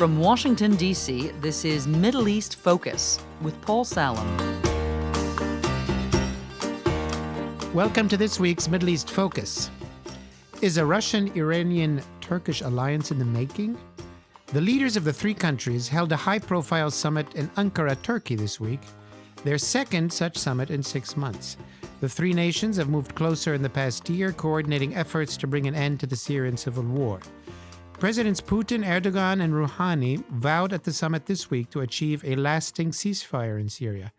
From Washington, D.C., this is Middle East Focus with Paul Salem. Welcome to this week's Middle East Focus. Is a Russian-Iranian-Turkish alliance in the making? The leaders of the three countries held a high-profile summit in Ankara, Turkey this week, their second such summit in 6 months. The three nations have moved closer in the past year, coordinating efforts to bring an end to the Syrian civil war. Presidents Putin, Erdogan, and Rouhani vowed at the summit this week to achieve a lasting ceasefire in Syria.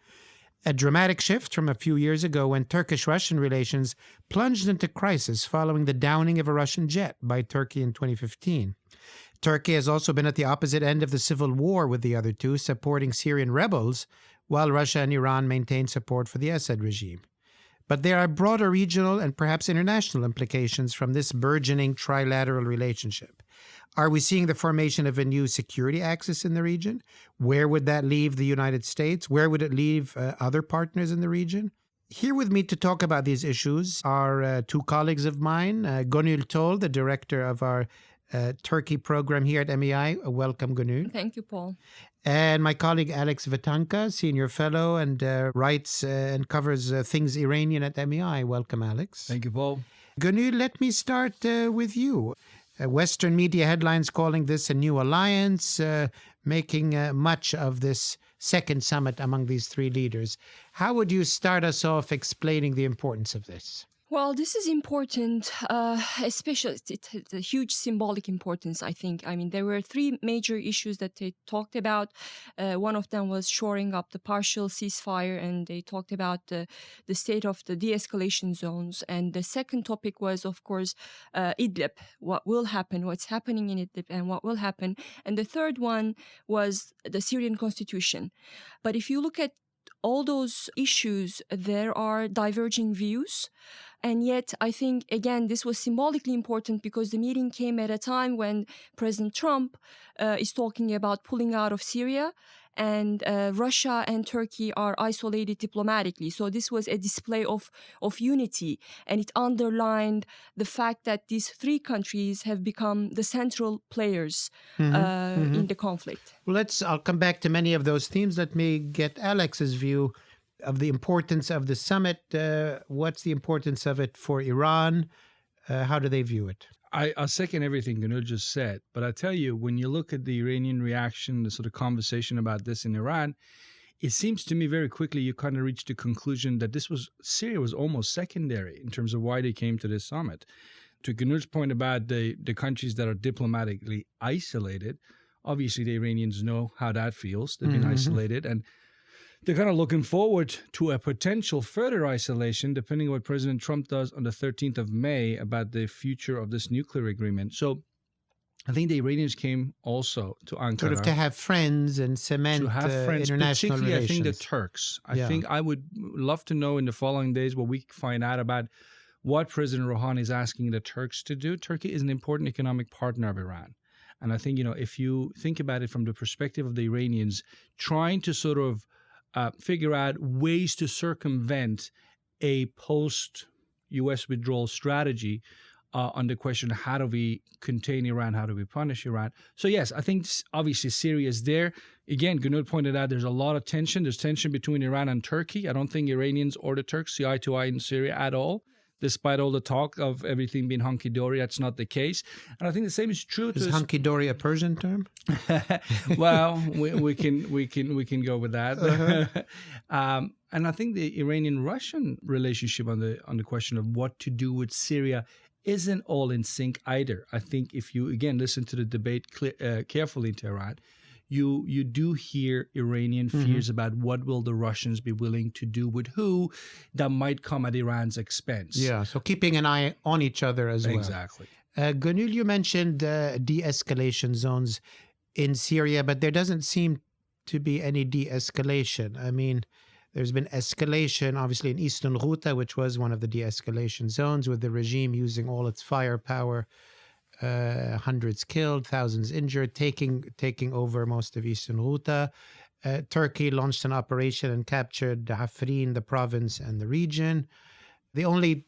A dramatic shift from a few years ago when Turkish-Russian relations plunged into crisis following the downing of a Russian jet by Turkey in 2015. Turkey has also been at the opposite end of the civil war with the other two, supporting Syrian rebels, while Russia and Iran maintain support for the Assad regime. But there are broader regional and perhaps international implications from this burgeoning trilateral relationship. Are we seeing the formation of a new security axis in the region? Where would that leave the United States? Where would it leave other partners in the region? Here with me to talk about these issues are two colleagues of mine, Gonul, the director of our Turkey program here at MEI. Welcome, Gonul. Thank you, Paul. And my colleague Alex Vatanka, senior fellow and writes and covers things Iranian at MEI. Welcome, Alex. Thank you, Paul. Gonul, let me start with you. Western media headlines calling this a new alliance, making much of this second summit among these three leaders. How would you start us off explaining the importance of this? Well, this is important, especially it has a huge symbolic importance, I think. I mean, there were three major issues that they talked about. One of them was shoring up the partial ceasefire, and they talked about the state of the de-escalation zones. And the second topic was, of course, Idlib, what will happen, what's happening in Idlib, and what will happen. And the third one was the Syrian constitution. But if you look at all those issues, there are diverging views. And yet, I think, again, this was symbolically important because the meeting came at a time when President Trump is talking about pulling out of Syria, and Russia and Turkey are isolated diplomatically. So this was a display of unity, and it underlined the fact that these three countries have become the central players in the conflict. Well, I'll come back to many of those themes. Let me get Alex's view of the importance of the summit. What's the importance of it for Iran? How do they view it? I'll second everything Gonul just said, but I tell you, when you look at the Iranian reaction, the sort of conversation about this in Iran, it seems to me very quickly you kind of reached the conclusion that Syria was almost secondary in terms of why they came to this summit. To Gonul's point about the countries that are diplomatically isolated, obviously the Iranians know how that feels. They've been isolated, and they're kind of looking forward to a potential further isolation, depending on what President Trump does on the 13th of May about the future of this nuclear agreement. So I think the Iranians came also to Ankara. Sort of to have friends and cement international particularly, relations. I think the Turks. I think I would love to know in the following days what we find out about what President Rouhani is asking the Turks to do. Turkey is an important economic partner of Iran. And I think, if you think about it from the perspective of the Iranians, trying to sort of figure out ways to circumvent a post-U.S. withdrawal strategy on the question, how do we contain Iran, how do we punish Iran? So yes, I think obviously Syria is there. Again, Gonul pointed out there's a lot of tension. There's tension between Iran and Turkey. I don't think Iranians or the Turks see eye to eye in Syria at all. Despite all the talk of everything being hunky-dory, that's not the case. And I think the same is true. Is hunky-dory a Persian term? Well, we can go with that. And I think the Iranian-Russian relationship on the question of what to do with Syria isn't all in sync either. I think if you again listen to the debate carefully in Tehran, you do hear Iranian fears about what will the Russians be willing to do with who that might come at Iran's expense. Yeah, so keeping an eye on each other as well. Exactly. Gonul, you mentioned de-escalation zones in Syria, but there doesn't seem to be any de-escalation. I mean, there's been escalation, obviously, in eastern Ghouta, which was one of the de-escalation zones, with the regime using all its firepower. Hundreds killed, thousands injured, taking over most of eastern Ghouta. Turkey launched an operation and captured Afrin, the province, and the region. The only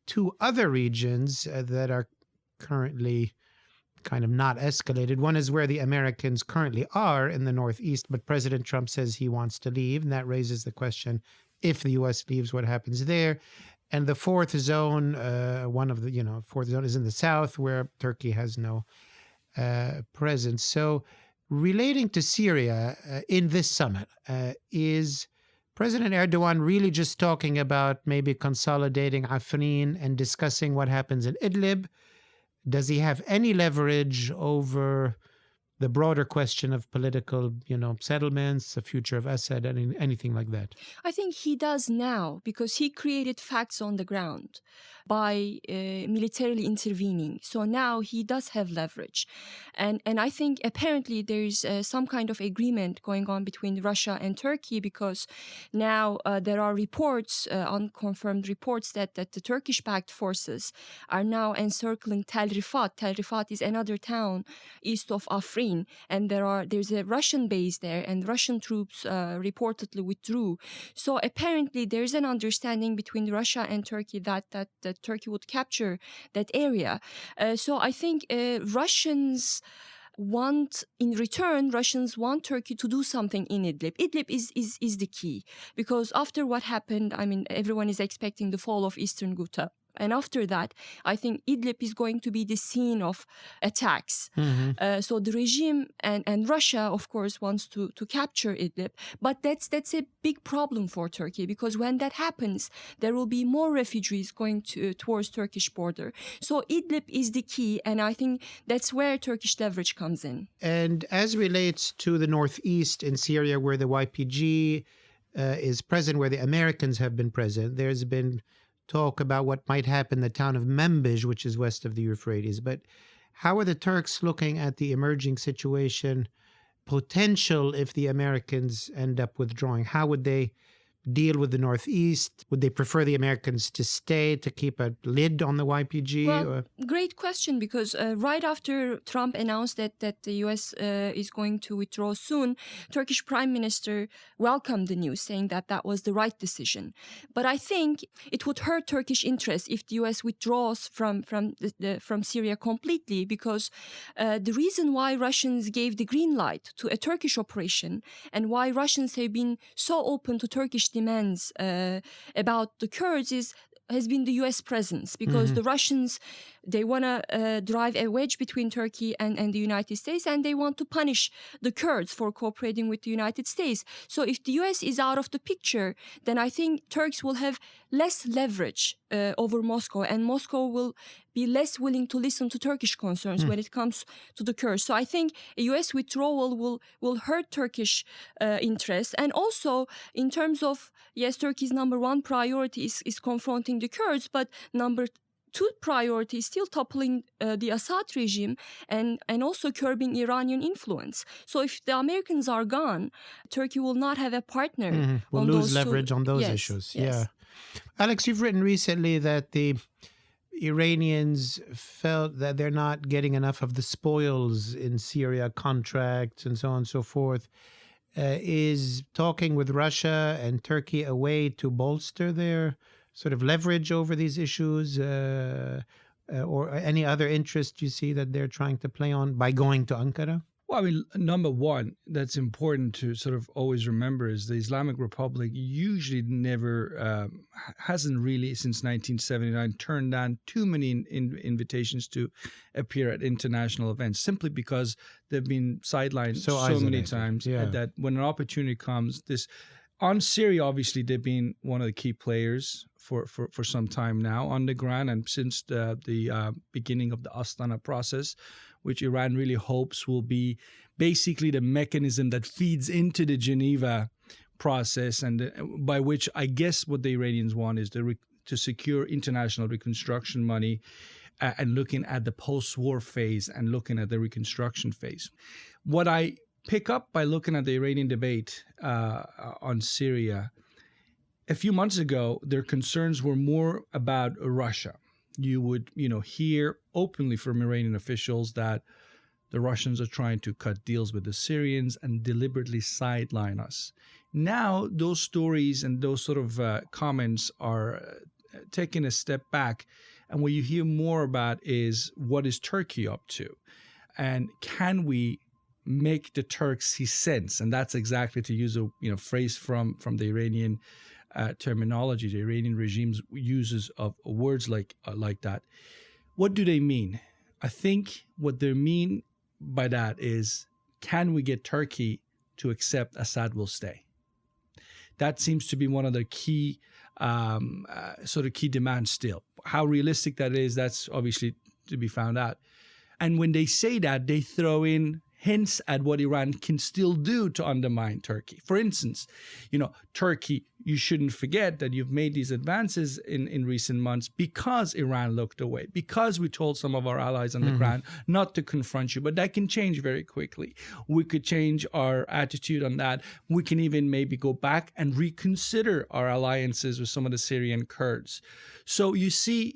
two other regions that are currently kind of not escalated. One is where the Americans currently are in the Northeast, but President Trump says he wants to leave, and that raises the question, if the U.S. leaves, what happens there? And the fourth zone, fourth zone is in the south, where Turkey has no presence. So relating to Syria in this summit, is President Erdogan really just talking about maybe consolidating Afrin and discussing what happens in Idlib? Does he have any leverage over the broader question of political, settlements, the future of Assad, anything like that? I think he does now because he created facts on the ground by militarily intervening. So now he does have leverage. And I think apparently there's some kind of agreement going on between Russia and Turkey because now there are reports, unconfirmed reports, that the Turkish-backed forces are now encircling Tel Rifat. Tel Rifat is another town east of Afrin. And there's a Russian base there, and Russian troops reportedly withdrew. So apparently there's an understanding between Russia and Turkey that Turkey would capture that area. So I think Russians want Turkey to do something in Idlib. Idlib is the key because after what happened, everyone is expecting the fall of Eastern Ghouta. And after that, I think Idlib is going to be the scene of attacks. Mm-hmm. So the regime and Russia, of course, wants to capture Idlib. But that's a big problem for Turkey because when that happens, there will be more refugees going towards Turkish border. So Idlib is the key, and I think that's where Turkish leverage comes in. And as relates to the northeast in Syria, where the YPG is present, where the Americans have been present, there's been talk about what might happen in the town of Manbij, which is west of the Euphrates. But how are the Turks looking at the emerging situation, potential if the Americans end up withdrawing? How would they deal with the Northeast? Would they prefer the Americans to stay, to keep a lid on the YPG? Well, great question, because right after Trump announced that the U.S. Is going to withdraw soon, Turkish Prime Minister welcomed the news, saying that was the right decision. But I think it would hurt Turkish interest if the U.S. withdraws from Syria completely, because the reason why Russians gave the green light to a Turkish operation and why Russians have been so open to Turkish demands about the Kurds has been the U.S. presence, because the Russians, they want to drive a wedge between Turkey and the United States, and they want to punish the Kurds for cooperating with the United States. So if the U.S. is out of the picture, then I think Turks will have less leverage over Moscow, and Moscow will be less willing to listen to Turkish concerns when it comes to the Kurds. So I think a U.S. withdrawal will hurt Turkish interest. And also, in terms of, yes, Turkey's number one priority is confronting the Kurds, but number two priority is still toppling the Assad regime and also curbing Iranian influence. So if the Americans are gone, Turkey will not have a partner. Will lose leverage on those issues. Yes. Yeah. Alex, you've written recently that the Iranians felt that they're not getting enough of the spoils in Syria, contracts and so on and so forth. Is talking with Russia and Turkey a way to bolster their sort of leverage over these issues, or any other interest you see that they're trying to play on by going to Ankara? Well, I mean, number one, that's important to sort of always remember is the Islamic Republic usually never hasn't really, since 1979, turned down too many invitations to appear at international events, simply because they've been sidelined so many times that when an opportunity comes, on Syria, obviously, they've been one of the key players for some time now on the ground, and since the beginning of the Astana process, which Iran really hopes will be basically the mechanism that feeds into the Geneva process, and by which I guess what the Iranians want is to secure international reconstruction money, and looking at the post-war phase and looking at the reconstruction phase. What I pick up by looking at the Iranian debate on Syria, a few months ago, their concerns were more about Russia. You would, hear openly from Iranian officials that the Russians are trying to cut deals with the Syrians and deliberately sideline us. Now, those stories and those sort of comments are taking a step back, and what you hear more about is what is Turkey up to? And can we make the Turks see sense? And that's exactly, to use a phrase from the Iranian terminology, the Iranian regime's uses of words like that. What do they mean? I think what they mean by that is, can we get Turkey to accept Assad will stay? That seems to be one of the key key demands still. How realistic that is, that's obviously to be found out. And when they say that, they throw in hints at what Iran can still do to undermine Turkey. For instance, Turkey, you shouldn't forget that you've made these advances in recent months because Iran looked away, because we told some of our allies on the ground not to confront you. But that can change very quickly. We could change our attitude on that. We can even maybe go back and reconsider our alliances with some of the Syrian Kurds. So you see,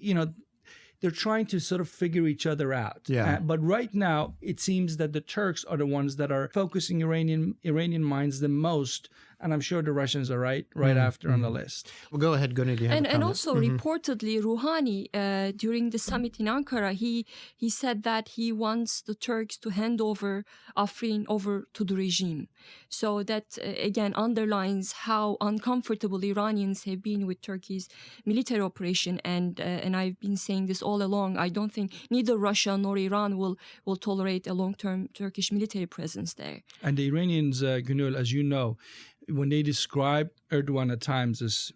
they're trying to sort of figure each other out. Yeah. But right now, it seems that the Turks are the ones that are focusing Iranian minds the most. And I'm sure the Russians are right after on the list. Well, go ahead, Gonul. And also reportedly, Rouhani, during the summit in Ankara, he said that he wants the Turks to hand over Afrin over to the regime. So that, again, underlines how uncomfortable Iranians have been with Turkey's military operation. And I've been saying this all along. I don't think neither Russia nor Iran will tolerate a long-term Turkish military presence there. And the Iranians, Gonul, as you know, when they describe Erdogan at times as,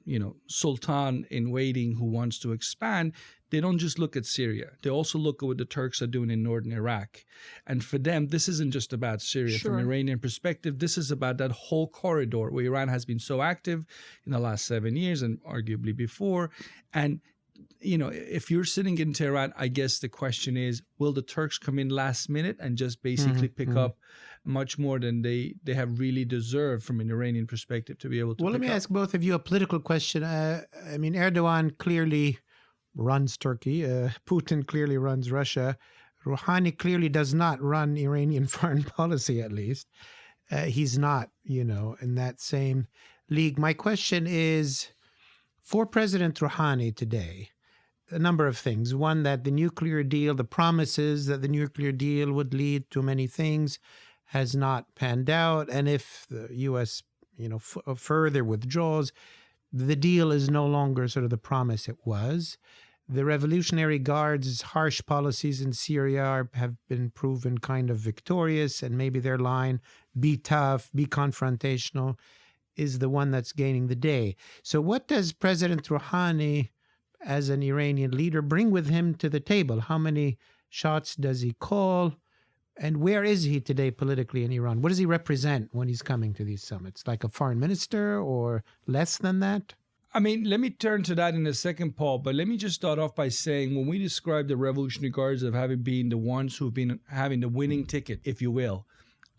sultan in waiting who wants to expand, they don't just look at Syria. They also look at what the Turks are doing in northern Iraq. And for them, this isn't just about Syria. Sure. From an Iranian perspective, this is about that whole corridor where Iran has been so active in the last 7 years and arguably before. And if you're sitting in Tehran, I guess the question is, will the Turks come in last minute and just basically pick up much more than they have really deserved from an Iranian perspective to be able to Well, let me ask both of you a political question. Erdogan clearly runs Turkey. Putin clearly runs Russia. Rouhani clearly does not run Iranian foreign policy, at least. He's not, in that same league. My question is, for President Rouhani today, a number of things. One, that the nuclear deal, the promises that the nuclear deal would lead to many things, has not panned out. And if the U.S., further withdraws, the deal is no longer sort of the promise it was. The Revolutionary Guard's harsh policies in Syria have been proven kind of victorious, and maybe their line, be tough, be confrontational, is the one that's gaining the day. So what does President Rouhani, as an Iranian leader, bring with him to the table? How many shots does he call? And where is he today politically in Iran? What does he represent when he's coming to these summits? Like a foreign minister or less than that? I mean, let me turn to that in a second, Paul, but let me just start off by saying, when we describe the Revolutionary Guards of having been the ones who've been having the winning ticket, if you will,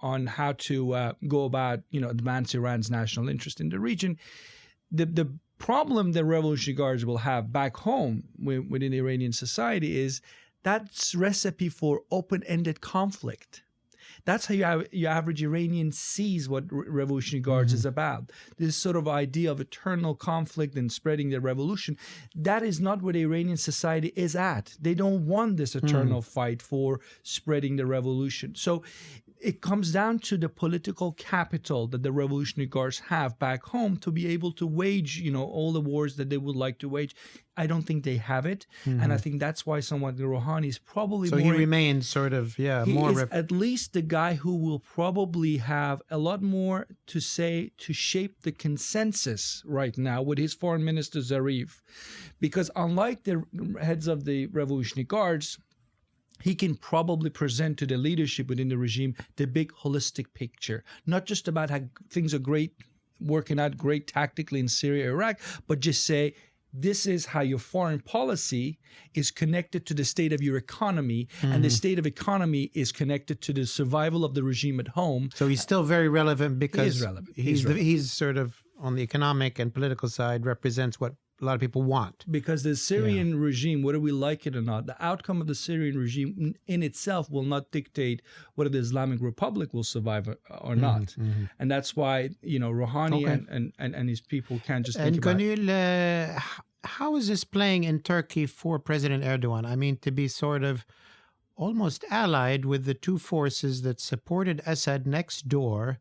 on how to go about, advance Iran's national interest in the region, the problem the Revolutionary Guards will have back home within Iranian society is that's recipe for open-ended conflict. That's how your average Iranian sees what Revolutionary Guards is about. This sort of idea of eternal conflict and spreading the revolution, that is not what Iranian society is at. They don't want this eternal fight for spreading the revolution. So it comes down to the political capital that the Revolutionary Guards have back home to be able to wage, all the wars that they would like to wage. I don't think they have it. And I think that's why someone like Rouhani is probably so more... he remains sort of, He more... is at least the guy who will probably have a lot more to say to shape the consensus right now with his foreign minister Zarif. Because unlike the heads of the Revolutionary Guards, he can probably present to the leadership within the regime the big holistic picture, not just about how things are great, working out great tactically in Syria, Iraq, but just say, this is how your foreign policy is connected to the state of your economy, and the state of economy is connected to the survival of the regime at home. So he's still very relevant because He is relevant. He's sort of on the economic and political side represents what a lot of people want. Because the Syrian regime, whether we like it or not, the outcome of the Syrian regime in itself will not dictate whether the Islamic Republic will survive or not. And that's why, Rouhani and his people can't just think about it. And Gonul, how is this playing in Turkey for President Erdogan? I mean, to be sort of almost allied with the two forces that supported Assad next door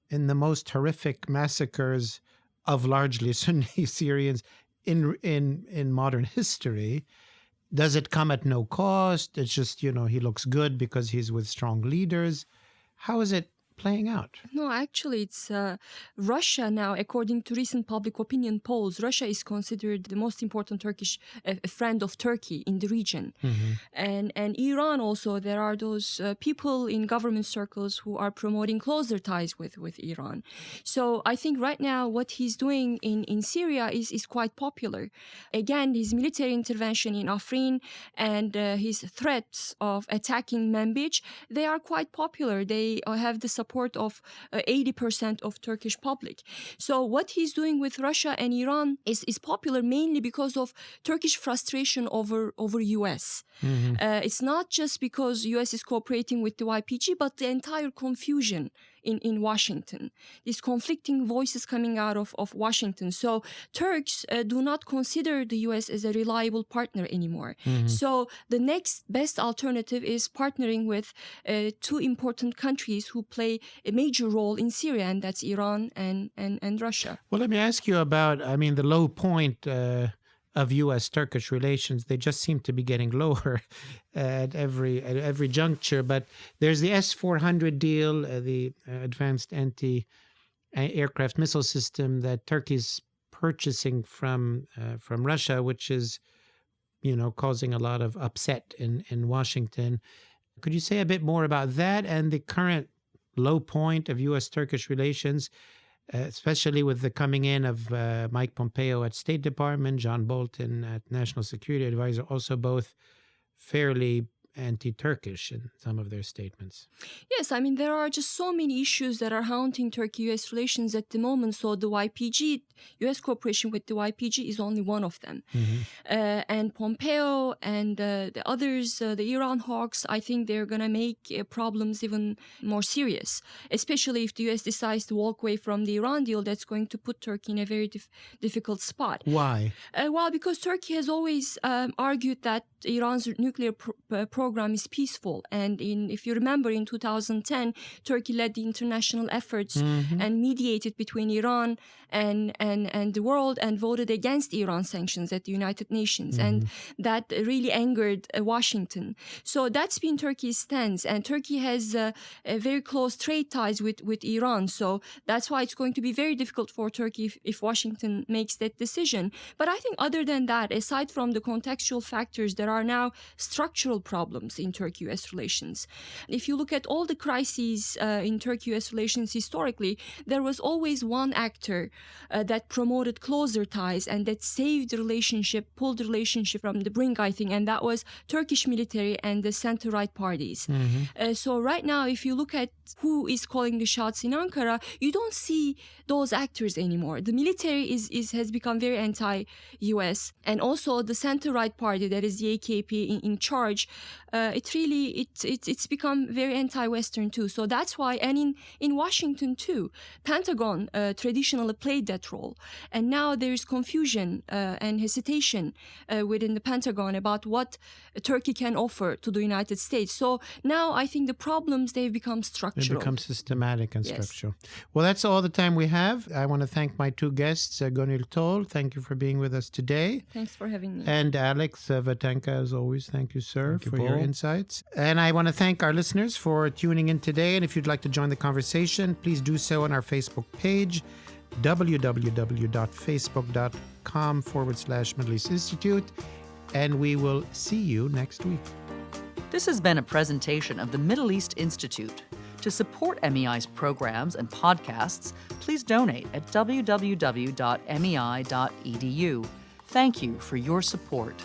in the most horrific massacres of largely Sunni Syrians in modern history. Does it come at no cost? It's just, he looks good because he's with strong leaders. How is it playing out? No, actually, it's Russia now. According to recent public opinion polls, Russia is considered the most important Turkish friend of Turkey in the region. And Iran also. There are those people in government circles who are promoting closer ties with Iran. So I think right now what he's doing in Syria is quite popular. Again, his military intervention in Afrin and his threats of attacking Manbij, they are quite popular. They have the support of 80% of Turkish public. So what he's doing with Russia and Iran is popular mainly because of Turkish frustration over US. It's not just because US is cooperating with the YPG, but the entire confusion in Washington. These conflicting voices coming out of Washington. So Turks do not consider the US as a reliable partner anymore. So the next best alternative is partnering with two important countries who play a major role in Syria, and that's Iran and Russia. Well, let me ask you about, the low point of U.S.-Turkish relations. They just seem to be getting lower at every juncture. But there's the S-400 deal, the advanced anti-aircraft missile system that Turkey's purchasing from Russia, which is, causing a lot of upset in Washington. Could you say a bit more about that and the current low point of U.S.-Turkish relations, especially with the coming in of Mike Pompeo at State Department, John Bolton at National Security Advisor, also both fairly anti-Turkish in some of their statements? Yes, there are just so many issues that are haunting Turkey-US relations at the moment. So the YPG, US cooperation with the YPG is only one of them. And Pompeo and the others, the Iran hawks, I think they're going to make problems even more serious, especially if the US decides to walk away from the Iran deal. That's going to put Turkey in a very difficult spot. Why? Well, because Turkey has always argued that Iran's nuclear program is peaceful. And if you remember, in 2010, Turkey led the international efforts and mediated between Iran and the world and voted against Iran sanctions at the United Nations. And that really angered Washington. So that's been Turkey's stance. And Turkey has a very close trade ties with Iran. So that's why it's going to be very difficult for Turkey if Washington makes that decision. But I think other than that, aside from the contextual factors, there are now structural problems in Turkey-US relations. If you look at all the crises in Turkey-US relations historically, there was always one actor that promoted closer ties and that saved the relationship, pulled the relationship from the brink, I think, and that was Turkish military and the center-right parties. So right now, if you look at who is calling the shots in Ankara, you don't see those actors anymore. The military has become very anti-US, and also the center-right party, that is the AKP in charge, it's become very anti-Western too. So that's why, and in Washington too, Pentagon traditionally played that role, and now there's confusion and hesitation within the Pentagon about what Turkey can offer to the United States. So now I think the problems, they've become structural. They become systematic and structural. Well, that's all the time we have. I want to thank my two guests, Gonul Tol. Thank you for being with us today. Thanks for having me. And Alex Vatanka, as always. Thank you, sir, Thank you, for Paul. your insights. And I want to thank our listeners for tuning in today. And if you'd like to join the conversation, please do so on our Facebook page, www.facebook.com/Middle East Institute. And we will see you next week. This has been a presentation of the Middle East Institute. To support MEI's programs and podcasts, please donate at www.mei.edu. Thank you for your support.